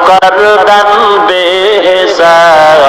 करदन बेहिसाब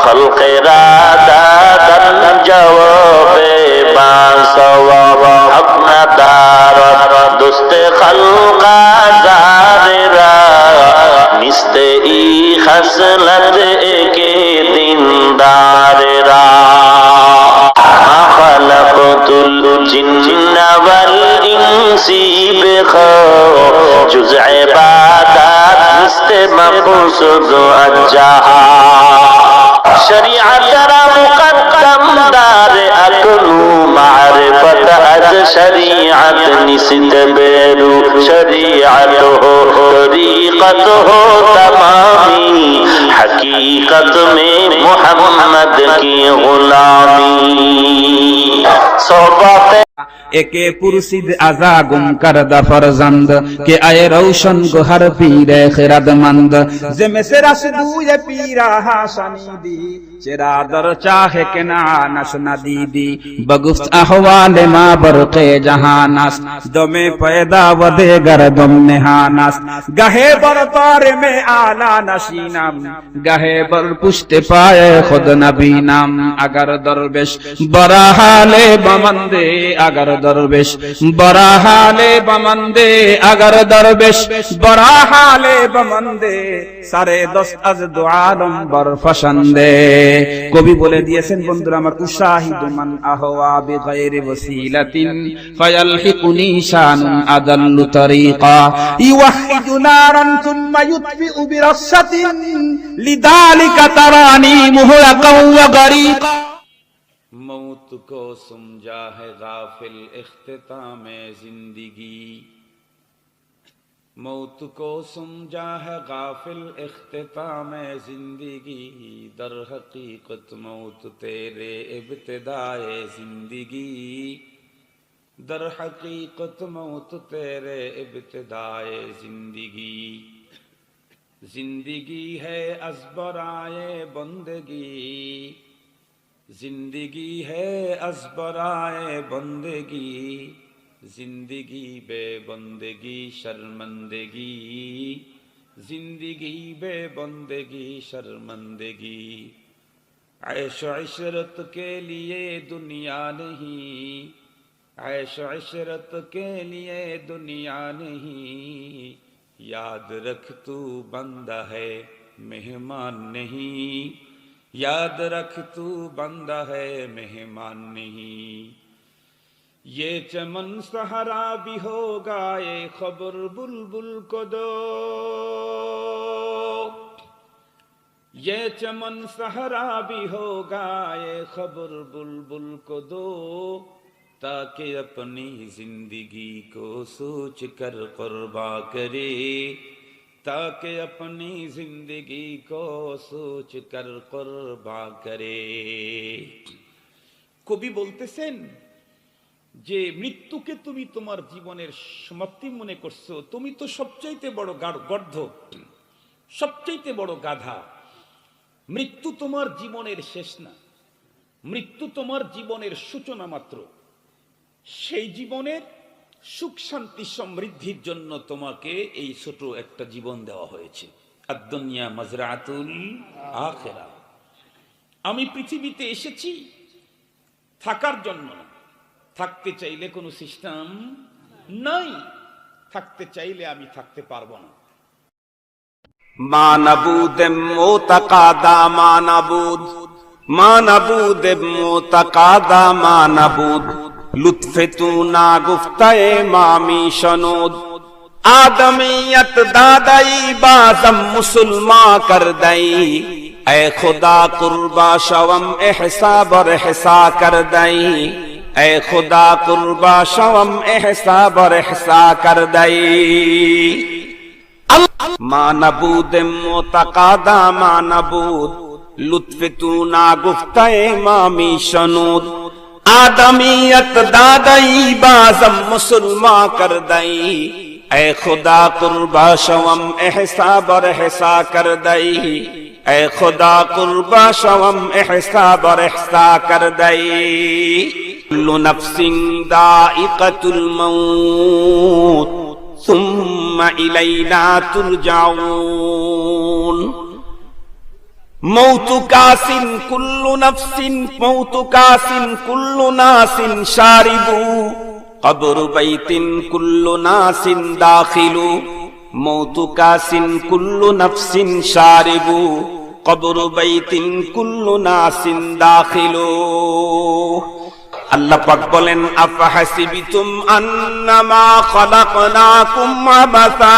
खल्क़ेरा दादन जवाबे बासवाब अपना दारत दुस्ते खल्क़ा ज़ारिरा निस्ते ई खसलत के दीनदारिरा खलक़तुल जिन्न वल इंसी जुज़ इबादत निस्ते मक़सूद अज्जहा शरीअत रा मुक़द्दम दार अक़लू मारिफत अज शरीअत निस्ते बेरू शरीअत हो तरीक़त हो तमामी हकीकत में मोहम्मद की गुलामी सोबत एके पुरसिद आजा गुम करदा फरजंद के आए रोशन गुहर पीरे खिरदमंद जे में से रसदू ये पीरा हाशनी दी चेरा दर चाहे के ना नस नदीदी बगुफ्त अहवाल मा बरक़े जहानस दमे पैदा वदे गरदम नेहानस गहे बर तारे में आला नशीनम गहे बर पुष्ट पाए खुद नबीनम अगर दरवेश बरा हाले बमंदे अगर दरवेश बरा हाले बमंदे अगर दरवेश बरा हाले बमंदे सारे दस्त अज दुआलम बर फशंदे কবি বলে দিয়েছেন বন্ধুরা আমার উশাহিদু মান আহওয়া বিগাইরি ওয়াসিলাতিন ফায়ালহিকুনি শানুন আদাল্লু তরিকা ইওয়াহিদু নারান সুম্মা ইউতফিউ বিরাসাতিন লিযালিকা তারানি মুহরাকাও ওয়া গরিকা मौत को समझा है गाफिल इख्तितामे जिंदगी मौत को समझा है गाफिल इख्तितामे जिंदगी दर हकीकत मौत तेरे इब्तिदाए जिंदगी दर हकीकत मौत तेरे इब्तिदाए जिंदगी जिंदगी है अज़बराए बंदगी जिंदगी है अज़बराए बंदगी जिंदगी बेबंदगी शर्मंदगी जिंदगी बेबंदगी शर्मंदगी ऐश इशरत के लिए दुनिया नहीं ऐश इशरत के लिए दुनिया नहीं याद रख तू बंदा है मेहमान नहीं याद रख तू बंदा है मेहमान नहीं ये चमन सहरा भी होगा ये खबर बुलबुल को दो ये चमन सहरा भी होगा ये खबर बुलबुल को दो ताकि अपनी जिंदगी को सोच कर कुर्बा करे ताकि अपनी जिंदगी को सोच कर कुर्बा करे কবি বলতেছেন যে মৃত্যুকে তুমি তোমার জীবনের সমাপ্তি মনে করছো তুমি তো সবচাইতে বড় গর্ধ সবচাইতে বড় গাধা মৃত্যু তোমার জীবনের শেষ না মৃত্যু তোমার জীবনের সূচনা মাত্র সেই জীবনের সুখ শান্তি সমৃদ্ধির জন্য তোমাকে এই ছোট একটা জীবন দেওয়া হয়েছে আদ-দুনিয়া মাজরাতুল আখিরা আমি পৃথিবীতে এসেছি থাকার জন্য না থাকতে চাইলে কোনো সিস্টেম নাই থাকতে চাইলে আমি থাকতে পারবো না মানাবুদ মুতাকাদা মানাবুদ মানাবুদ মুতাকাদা মানাবুদ लुत्फ़े तू ना गुफ्ताए मामी शनोद आदमियत दादाई बाज़म मुसलमा कर दई ऐ खुदा कुर्बा शवम एहसा बर एहसा कर दई ऐ खुदा कुर्बा शवम एहसा बर एहसा कर दई मानबूद मुतकादा मानबूद लुत्फ़े तू ना गुफ्ताए मामी शनोद आदमियत दादाई बाज़म मुसलमा कर दई ऐ खुदा कुर्बा शवम एहसा बर एहसा कर दई ऐ खुदा कुर्बा शवम एहसा बर एहसा कर दई कुल्लु नफ्सिन दाइक़तुल मौत ثم إلينا ترجعون موت كاس كل نفس موت كاس كل ناس شارب قبر بيت كل ناس داخل موت كاس كل نفس شارب قبر بيت كل ناس داخل আল্লাহ পাক বলেন আফাহাসিবিতুম আন্নামা খালাকনাকুম আবাসা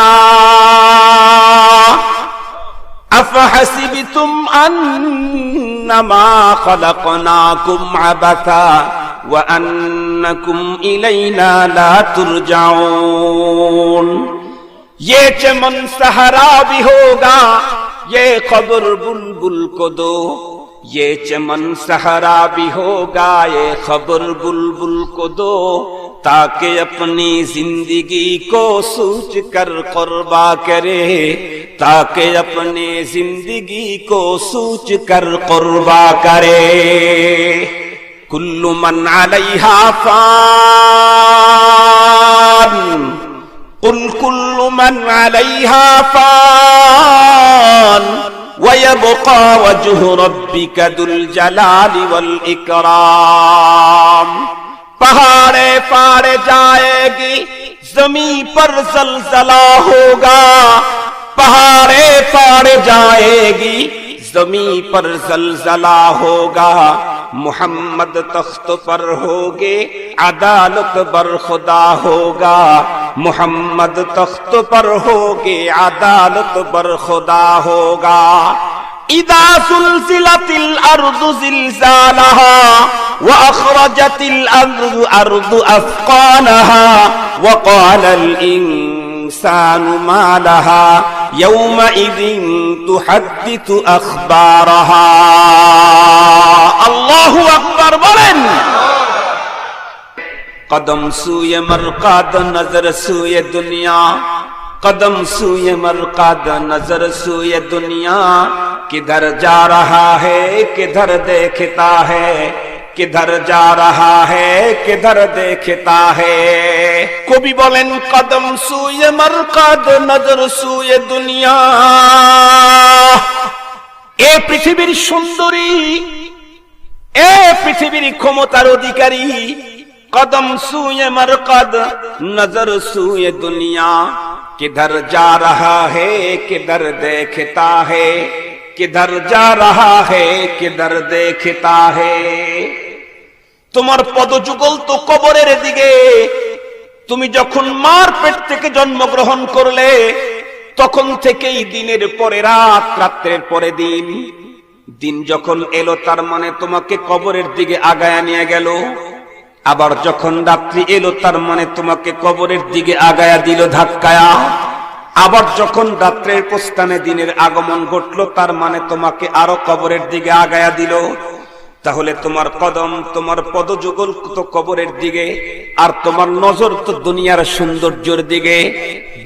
আফাহাসিবিতুম আন্নামা খালাকনাকুম আবাসা ওয়া আন্নাকুম ইলাইনা লা তুরজাউন ये चमन सहरा भी होगा ये खबर बुलबुल को दो ये चमन सहरा भी होगा ये खबर बुलबुल को दो ताकि अपनी जिंदगी को सोच कर कुर्बा करे ताकि अपनी जिंदगी को सोच कर कुर्बा करे कुल्लु मन अलैहा फान कुल कुल्लु मन अलैहा फान ويبقى وجه ربك ذو الجلال والإكرام पहाड़े फाड़े जाएगी जमीन पर जलजला होगा पहाड़े फाड़े जाएगी जमीन पर जलजला होगा मोहम्मद तख्त पर होगे अदालत बरखुदा होगा मोहम्मद तख्त पर होगे अदालत बरखुदा होगा इदा सुलसिलतिल अर्दु जिलजालहा व अखरजतिल अर्दु अथकालहा व क़ालल इंसानु मा लहा यौमइज़िन तुहद्दिथु अखबारहा अल्लाहु अकबर बोलेन कदम सूए मरकाद नजर सूए दुनिया कदम सूए मरकाद नजर सूए दुनिया किधर जा रहा है किधर देखता है किधर जा रहा है किधर देखता है कवि बोलेन कदम सूए मरकाद नजर सूए दुनिया ए पृथिवीर सुंदरी ए पृथिवीर क्षमतार अधिकारी कदम सूए मरकद नजर सूए दुनिया किधर जा रहा है किधर देखता है किधर जा रहा है किधर देखता है তোমার পদযুগল তো কবরের দিকে তুমি যখন মার পেট থেকে জন্মগ্রহণ করলে তখন থেকেই দিনের পরে রাত রাতের পরে দিন দিন যখন এলো তার মানে তোমাকে কবরের দিকে আগায়া নিয়ে গেল আবার যখন রাত্রি এলো তার মানে তোমাকে কবরের দিকে আগায়া দিল ধাক্কায়া আবার যখন রাত্রের প্রস্থানে দিনের আগমন ঘটলো তার মানে তোমাকে আরো কবরের দিকে আগায়া দিল তাহলে তোমার কদম তোমার পদযুগল তো কবরের দিকে আর তোমার নজর তো দুনিয়ার সৌন্দর্যের দিকে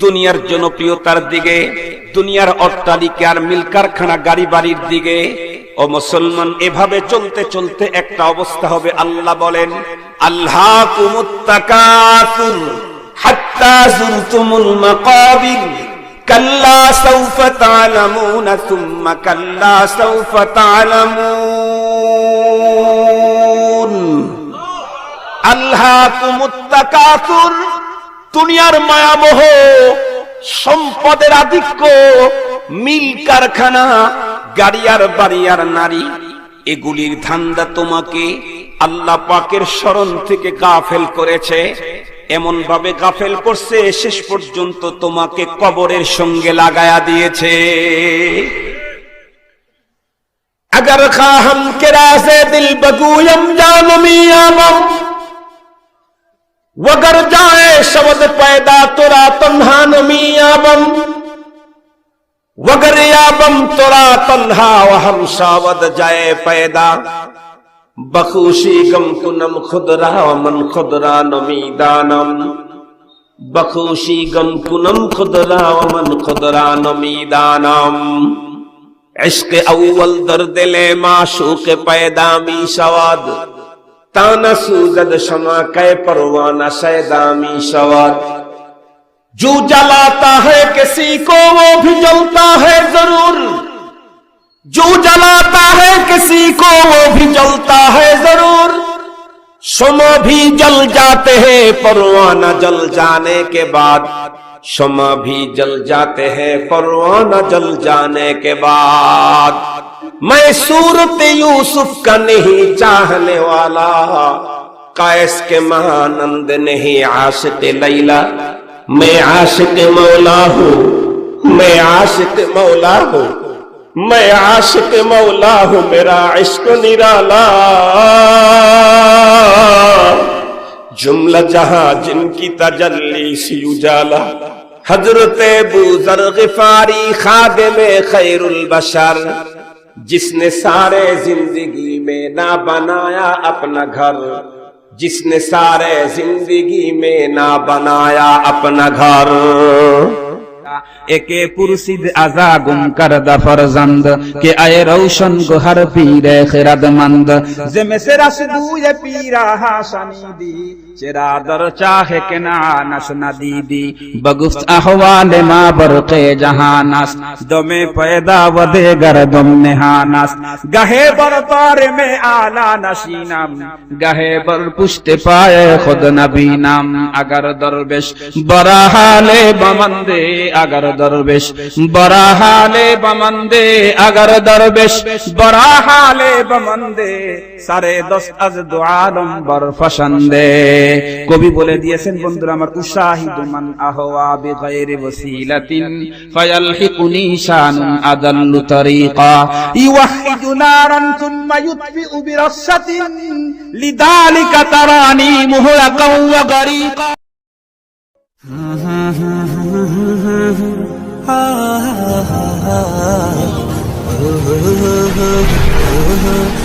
দুনিয়ার জনপ্রিয়তার দিকে দুনিয়ার অট্টালিকা আর মিল কারখানা গাড়ি বাড়ির দিকে ও মুসলমান এভাবে চলতে চলতে একটা অবস্থা হবে আল্লাহ বলেন আল্লাকুমুত তাকাসুর হাত্তা যুরতুমুল মাকাবির কাল্লা সাউফা তা'লামুনা সুম্মা কাল্লা সাউফা তা'লামুন আল্লাকুমুত তাকাসুর দুনিয়ার মায়ামোহ সম্পদের আধিক্য মিল কারখানা গাড়ি আর বাড়ি আর নারী এগুলির ধান্দা তোমাকে আল্লাহ পাকের শরণ থেকে গাফেল করেছে এমন ভাবে গাফেল করছে শেষ পর্যন্ত তোমাকে কবরের সঙ্গে লাগায়া দিয়েছে अगर खाहम के रासे दिल बगूयम जानमी आमम वगर जाए शब्द पैदा तोरा तन्हा नमी आमम वगर याबम तोरा तन्हा वहम शावद जाए पैदा बखुशी गम कुनम खुदरा मन खुदरा नमी दानम बखुशी गम कुनम खुदरा मन खुदरा नमी दानम इश्क अव्वल दर्द ले माशूक पैदा मी शवाद ताना सूजद शमा कै परवाना शैदा मी शवाद जो जलाता है किसी को वो भी जलता है जरूर, जो जलाता है किसी को वो भी जलता है जरूर। शम्मा भी जल जाते हैं परवाना जल जाने के बाद, शम्मा भी जल जाते हैं परवाना जल जाने के बाद। मैं सूरत यूसुफ का नहीं चाहने वाला, कैस के महानंद नहीं आशिक लैला। मैं आशिक मौला हूँ, मैं आशिक मौला हूँ, मैं आशिक मौला हूँ, मेरा इश्क निराला। जुमला जहां जिनकी तजल्ली सी उजाला, हजरत अबू ज़र ग़िफ़ारी खादिमे खैरुल बशर, जिसने सारे जिंदगी में ना बनाया अपना घर, जिसने सारे जिंदगी में ना बनाया अपना घर। एके पुरसिद आजा गुम करदा फरजंद के आए रोशन गुहर पीरे खिरदमंद जेमे से रसदू ये पीरा हाशनी दी चेरा दर चाहे के ना नस नदीदी बगुफ्त अहवाल मा बरके जहानस दमे पैदा वदे गरदम नेहानस गहे बर तारे में आला नशीनम गहे बर पुष्ट पाए खुद नबीनम अगर दरवेश बरा हाले बमंदे अगर दरवेश बरा हाले बमंदे अगर दरवेश बरा हाले बमंदे सारे दस्त अज दुआलम बर फशंदे। কবি বলে দিয়েছেন বন্ধুরা আমার উশাহিদু মান আহওয়া বিগাইরি ওয়াসিলাতিন ফায়ালহিকুনি শানুন আদাল্লু তরিকা ইওয়াহিদু নারান সুম্মা ইউতফিউ বিরাসাতিন লিযালিকা তারানি মুহরাকাও ওয়া গরিকা। ha ha ha ha